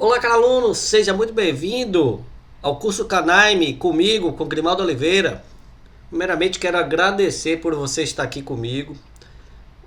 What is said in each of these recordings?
Olá, caro aluno, seja muito bem-vindo ao curso Canaime comigo, com Grimaldo Oliveira. Primeiramente, quero agradecer por você estar aqui comigo.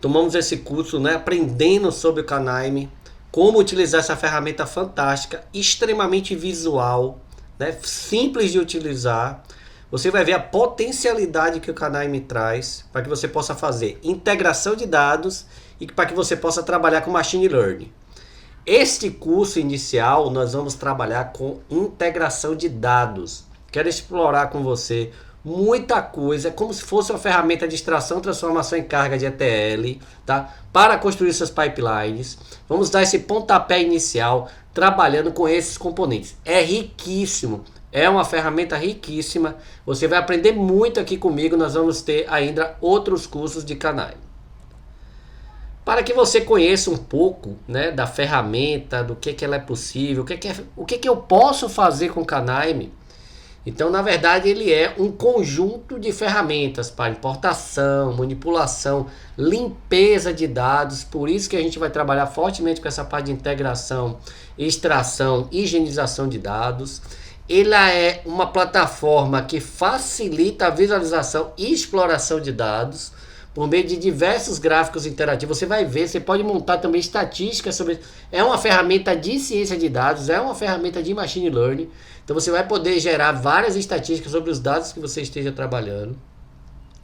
Tomamos esse curso, aprendendo sobre o Canaime, como utilizar essa ferramenta fantástica, extremamente visual, simples de utilizar. Você vai ver a potencialidade que o Canaime traz para que você possa fazer integração de dados e para que você possa trabalhar com Machine Learning. Este curso inicial nós vamos trabalhar com integração de dados. Quero explorar com você muita coisa, como se fosse uma ferramenta de extração, transformação em carga de ETL, tá? Para construir seus pipelines. Vamos dar esse pontapé inicial trabalhando com esses componentes. É riquíssimo, é uma ferramenta riquíssima. Você vai aprender muito aqui comigo. Nós vamos ter ainda outros cursos de Canaime. Para que você conheça um pouco, da ferramenta, do que ela é possível, o que eu posso fazer com o Canaime. Então, na verdade, ele é um conjunto de ferramentas para importação, manipulação, limpeza de dados. Por isso que a gente vai trabalhar fortemente com essa parte de integração, extração, higienização de dados. Ela é uma plataforma que facilita a visualização e exploração de dados por meio de diversos gráficos interativos. Você vai ver, você pode montar também estatísticas sobre... É uma ferramenta de ciência de dados, é uma ferramenta de machine learning. Então você vai poder gerar várias estatísticas sobre os dados que você esteja trabalhando.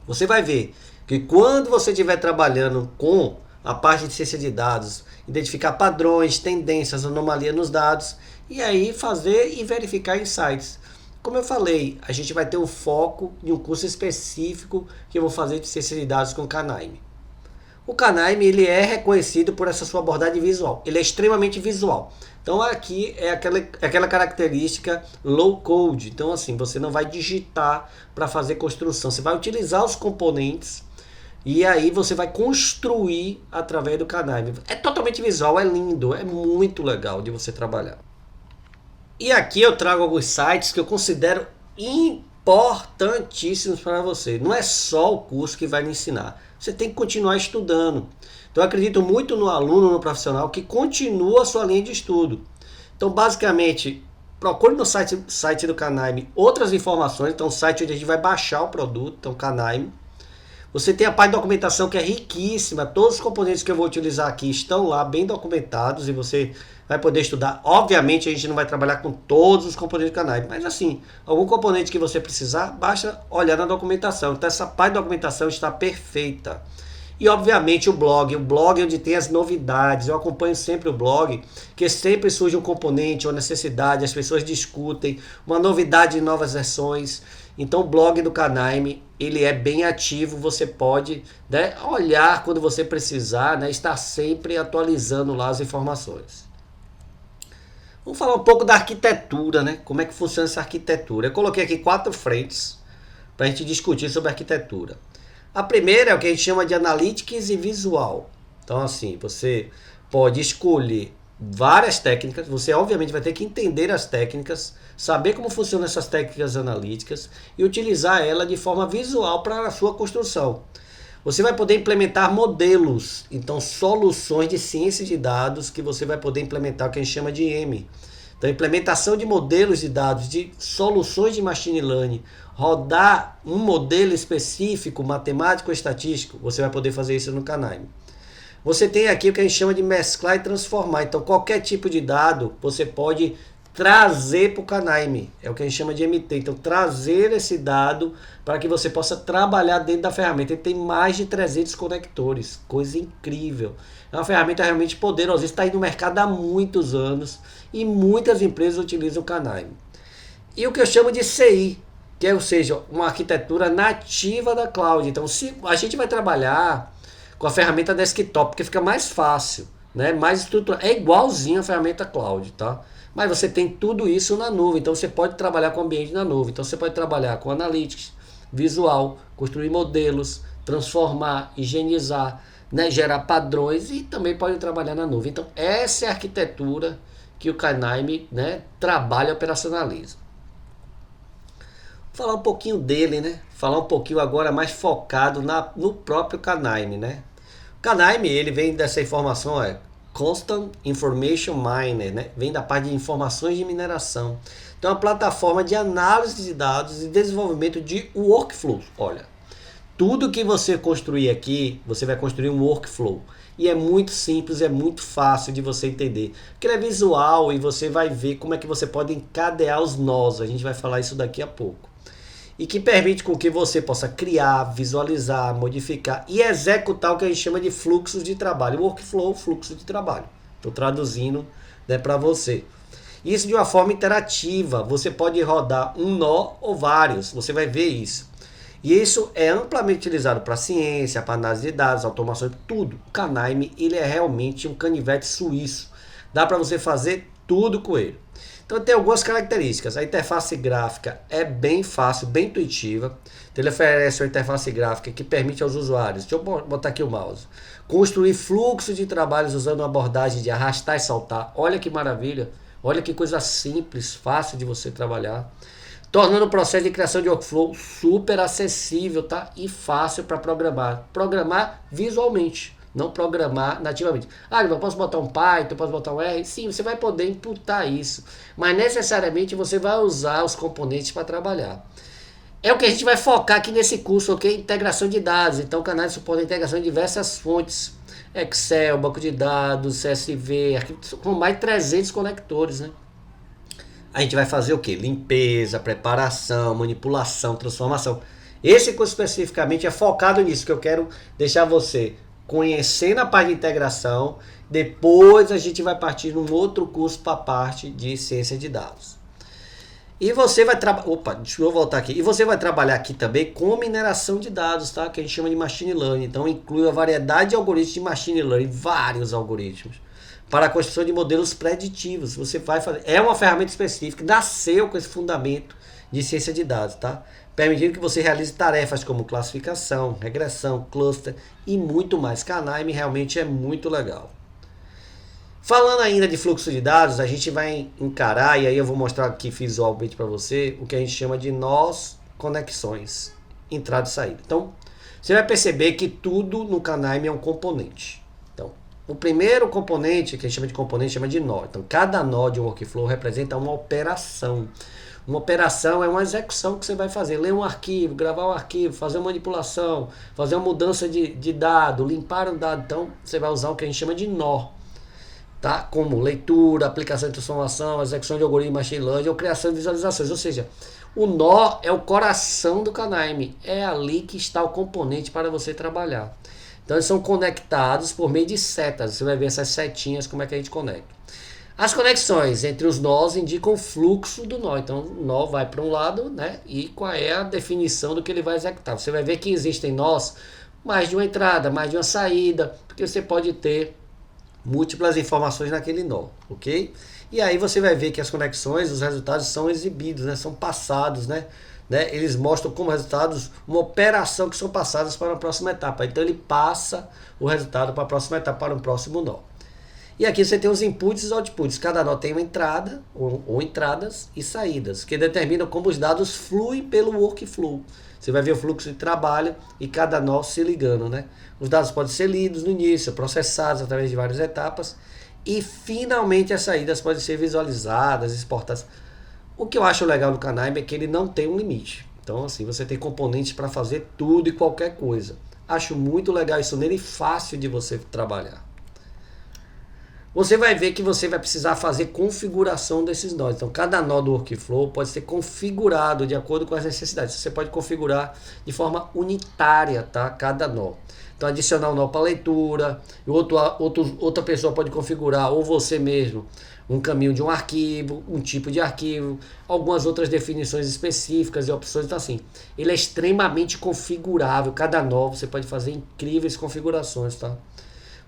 Você vai ver que quando você estiver trabalhando com a parte de ciência de dados, identificar padrões, tendências, anomalias nos dados, e aí fazer e verificar insights. Como eu falei, a gente vai ter o foco de um curso específico que eu vou fazer de ciência de dados com o Canaime. O Canaime, ele é reconhecido por essa sua abordagem visual. Ele é extremamente visual. Então aqui é aquela característica low code. Então assim, você não vai digitar para fazer construção. Você vai utilizar os componentes e aí você vai construir através do Canaime. É totalmente visual, é lindo, é muito legal de você trabalhar. E aqui eu trago alguns sites que eu considero importantíssimos para você. Não é só o curso que vai lhe ensinar. Você tem que continuar estudando. Então eu acredito muito no aluno, no profissional que continua a sua linha de estudo. Então basicamente, procure no site do Canaime outras informações. Então o site onde a gente vai baixar o produto, então Canaime. Você tem a parte de documentação que é riquíssima. Todos os componentes que eu vou utilizar aqui estão lá bem documentados e você vai poder estudar. Obviamente a gente não vai trabalhar com todos os componentes do Canaime, mas assim, algum componente que você precisar, basta olhar na documentação. Então essa parte de documentação está perfeita. E obviamente o blog onde tem as novidades. Eu acompanho sempre o blog, que sempre surge um componente, uma necessidade, as pessoas discutem, uma novidade de novas versões. Então o blog do Canaime, ele é bem ativo, você pode olhar quando você precisar, estar sempre atualizando lá as informações. Vamos falar um pouco da arquitetura, como é que funciona essa arquitetura. Eu coloquei aqui 4 frentes para a gente discutir sobre arquitetura. A primeira é o que a gente chama de Analytics e Visual. Então assim, você pode escolher várias técnicas, você obviamente vai ter que entender as técnicas, saber como funcionam essas técnicas analíticas e utilizar ela de forma visual para a sua construção. Você vai poder implementar modelos, então soluções de ciência de dados que você vai poder implementar o que a gente chama de M. Então implementação de modelos de dados, de soluções de machine learning, rodar um modelo específico, matemático ou estatístico, você vai poder fazer isso no Canaime. Você tem aqui o que a gente chama de mesclar e transformar. Então qualquer tipo de dado você pode trazer para o Canaime. É o que a gente chama de MT. Então trazer esse dado para que você possa trabalhar dentro da ferramenta. Ele tem mais de 300 conectores. Coisa incrível. É uma ferramenta realmente poderosa. Está aí no mercado há muitos anos e muitas empresas utilizam o Canaime. E o que eu chamo de CI, que é, ou seja, uma arquitetura nativa da cloud. Então se a gente vai trabalhar com a ferramenta desktop, porque fica mais fácil, mais estruturado. É igualzinho a ferramenta cloud, tá? Mas você tem tudo isso na nuvem, então você pode trabalhar com o ambiente na nuvem. Então você pode trabalhar com analytics, visual, construir modelos, transformar, higienizar, gerar padrões e também pode trabalhar na nuvem. Então essa é a arquitetura que o Canaime trabalha e operacionaliza. Vou falar um pouquinho dele, falar um pouquinho agora mais focado no próprio Canaime, O Canaime, ele vem dessa informação, Constant Information Miner, né? Vem da parte de informações de mineração. Então é uma plataforma de análise de dados e desenvolvimento de workflow. Olha, tudo que você construir aqui, você vai construir um workflow. E é muito simples, é muito fácil de você entender. Porque ele é visual e você vai ver como é que você pode encadear os nós. A gente vai falar isso daqui a pouco. E que permite com que você possa criar, visualizar, modificar e executar o que a gente chama de fluxos de trabalho. Workflow, fluxo de trabalho. Estou traduzindo, né, para você. Isso de uma forma interativa. Você pode rodar um nó ou vários. Você vai ver isso. E isso é amplamente utilizado para ciência, para análise de dados, automação, tudo. O Canime, ele é realmente um canivete suíço. Dá para você fazer tudo com ele. Então tem algumas características. A interface gráfica é bem fácil, bem intuitiva. Então, ele oferece uma interface gráfica que permite aos usuários, deixa eu botar aqui o mouse, construir fluxo de trabalhos usando uma abordagem de arrastar e saltar. Olha que maravilha, olha que coisa simples, fácil de você trabalhar. Tornando o processo de criação de workflow super acessível, tá? E fácil para programar. Programar visualmente, não programar nativamente. Ah, eu posso botar um Python, posso botar um R? Sim, você vai poder imputar isso. Mas necessariamente você vai usar os componentes para trabalhar. É o que a gente vai focar aqui nesse curso, ok? Integração de dados. Então o canal suporta a integração de diversas fontes. Excel, banco de dados, CSV, com mais de 300 conectores, né? A gente vai fazer o que? Limpeza, preparação, manipulação, transformação. Esse curso especificamente é focado nisso, que eu quero deixar você conhecendo a parte de integração. Depois a gente vai partir num outro curso para a parte de ciência de dados. E você vai trabalhar... Opa, deixa eu voltar aqui. E você vai trabalhar aqui também com mineração de dados, tá? Que a gente chama de machine learning. Então inclui a variedade de algoritmos de machine learning, vários algoritmos, para a construção de modelos preditivos. Você vai fazer. É uma ferramenta específica, nasceu com esse fundamento de ciência de dados, tá? Permitindo que você realize tarefas como classificação, regressão, cluster e muito mais. Canime realmente é muito legal. Falando ainda de fluxo de dados, a gente vai encarar, e aí eu vou mostrar aqui visualmente para você, o que a gente chama de nós conexões, entrada e saída. Então, você vai perceber que tudo no Canime é um componente. O primeiro componente, que a gente chama de componente, chama de nó. Então, cada nó de um workflow representa uma operação. Uma operação é uma execução que você vai fazer. Ler um arquivo, gravar um arquivo, fazer uma manipulação, fazer uma mudança de dado, limpar um dado. Então, você vai usar o que a gente chama de nó. Tá? Como leitura, aplicação de transformação, execução de algoritmo, machine learning ou criação de visualizações. Ou seja, o nó é o coração do Canime. É ali que está o componente para você trabalhar. Então eles são conectados por meio de setas. Você vai ver essas setinhas, como é que a gente conecta. As conexões entre os nós indicam o fluxo do nó. Então o nó vai para um lado, né? E qual é a definição do que ele vai executar. Você vai ver que existem nós, mais de uma entrada, mais de uma saída, porque você pode ter múltiplas informações naquele nó, ok? E aí você vai ver que as conexões, os resultados são exibidos, né? São passados, né? Eles mostram como resultados uma operação que são passadas para a próxima etapa. Então ele passa o resultado para a próxima etapa, para o próximo nó. E aqui você tem os inputs e os outputs. Cada nó tem uma entrada ou entradas e saídas, que determinam como os dados fluem pelo workflow. Você vai ver o fluxo de trabalho e cada nó se ligando, né? Os dados podem ser lidos no início, processados através de várias etapas e finalmente as saídas podem ser visualizadas, exportadas. O que eu acho legal no Canime é que ele não tem um limite. Então, assim, você tem componentes para fazer tudo e qualquer coisa. Acho muito legal isso nele e fácil de você trabalhar. Você vai ver que você vai precisar fazer configuração desses nós. Então, cada nó do workflow pode ser configurado de acordo com as necessidades. Você pode configurar de forma unitária, tá? Cada nó. Então, adicionar um nó para leitura, e outra pessoa pode configurar, ou você mesmo, um caminho de um arquivo, um tipo de arquivo, algumas outras definições específicas e opções. Então, assim, ele é extremamente configurável. Cada nó você pode fazer incríveis configurações, tá?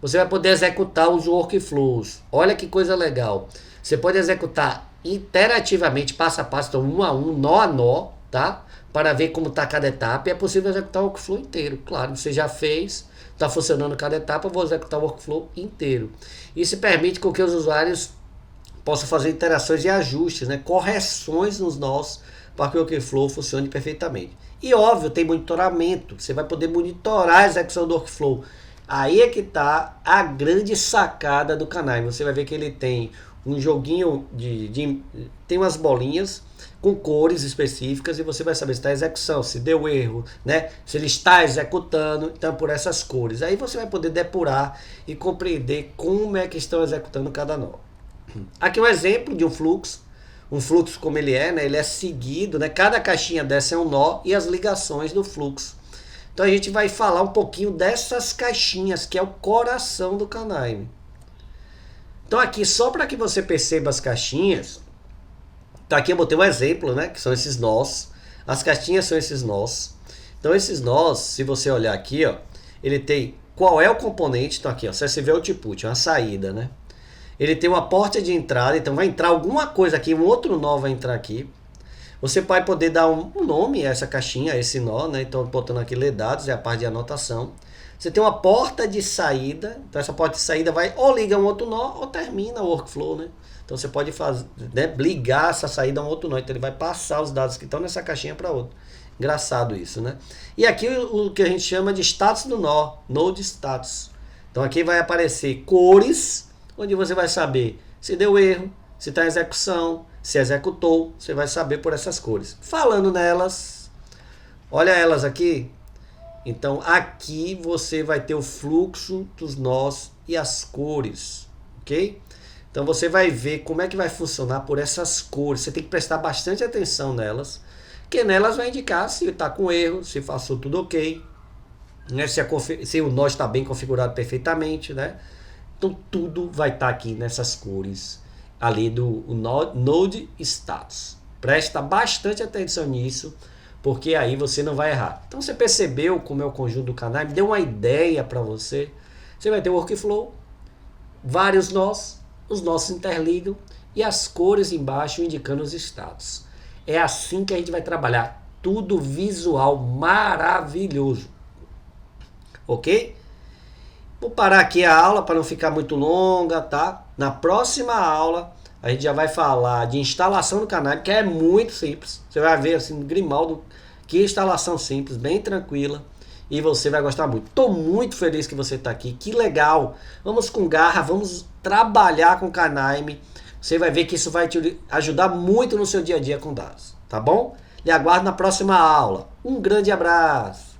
Você vai poder executar os workflows. Olha que coisa legal. Você pode executar interativamente, passo a passo, então um a um, nó a nó, tá? Para ver como está cada etapa. E é possível executar o workflow inteiro. Claro, você já fez, está funcionando cada etapa, eu vou executar o workflow inteiro. Isso permite com que os usuários possam fazer interações e ajustes, né? Correções nos nós, para que o workflow funcione perfeitamente. E óbvio, tem monitoramento. Você vai poder monitorar a execução do workflow. Aí é que tá a grande sacada do canal. Você vai ver que ele tem um joguinho tem umas bolinhas com cores específicas e você vai saber se está execução, se deu erro, né? Se ele está executando, então por essas cores. Aí você vai poder depurar e compreender como é que estão executando cada nó. Aqui um exemplo de um fluxo como ele é, né? Ele é seguido, né? Cada caixinha dessa é um nó e as ligações do fluxo. Então a gente vai falar um pouquinho dessas caixinhas, que é o coração do Kanime. Então aqui, só para que você perceba as caixinhas, tá aqui eu botei um exemplo, né? Que são esses nós. As caixinhas são esses nós. Então esses nós, se você olhar aqui, ó, ele tem qual é o componente. Então aqui, ó, CSV Output, uma saída, né? Ele tem uma porta de entrada, então vai entrar alguma coisa aqui, um outro nó vai entrar aqui. Você vai poder dar um nome a essa caixinha, a esse nó, né? Então botando aqui ler dados, é a parte de anotação. Você tem uma porta de saída, então essa porta de saída vai ou liga um outro nó ou termina o workflow, né? Então você pode fazer, né, ligar essa saída a um outro nó, então ele vai passar os dados que estão nessa caixinha para outro. Engraçado isso, né? E aqui o que a gente chama de status do nó, node status. Então aqui vai aparecer cores, onde você vai saber se deu erro, se está em execução, se executou, você vai saber por essas cores. Falando nelas, olha elas aqui. Então aqui você vai ter o fluxo dos nós e as cores, ok? Então você vai ver como é que vai funcionar por essas cores. Você tem que prestar bastante atenção nelas, que nelas vai indicar se está com erro, se passou tudo ok, né? Se o nó está bem configurado perfeitamente, né? Então tudo vai estar aqui nessas cores ali do Node Status. Presta bastante atenção nisso, porque aí você não vai errar. Então você percebeu como é o conjunto do Kanime? Deu uma ideia para você. Você vai ter o workflow, vários nós, os nós se interligam e as cores embaixo indicando os status. É assim que a gente vai trabalhar. Tudo visual maravilhoso. Ok? Vou parar aqui a aula para não ficar muito longa, tá? Na próxima aula a gente já vai falar de instalação do Kanime, que é muito simples. Você vai ver assim, Grimaldo, que instalação simples, bem tranquila, e você vai gostar muito. Estou muito feliz que você está aqui, que legal. Vamos com garra, vamos trabalhar com o Kanime. Você vai ver que isso vai te ajudar muito no seu dia a dia com dados, tá bom? Lhe aguardo na próxima aula. Um grande abraço.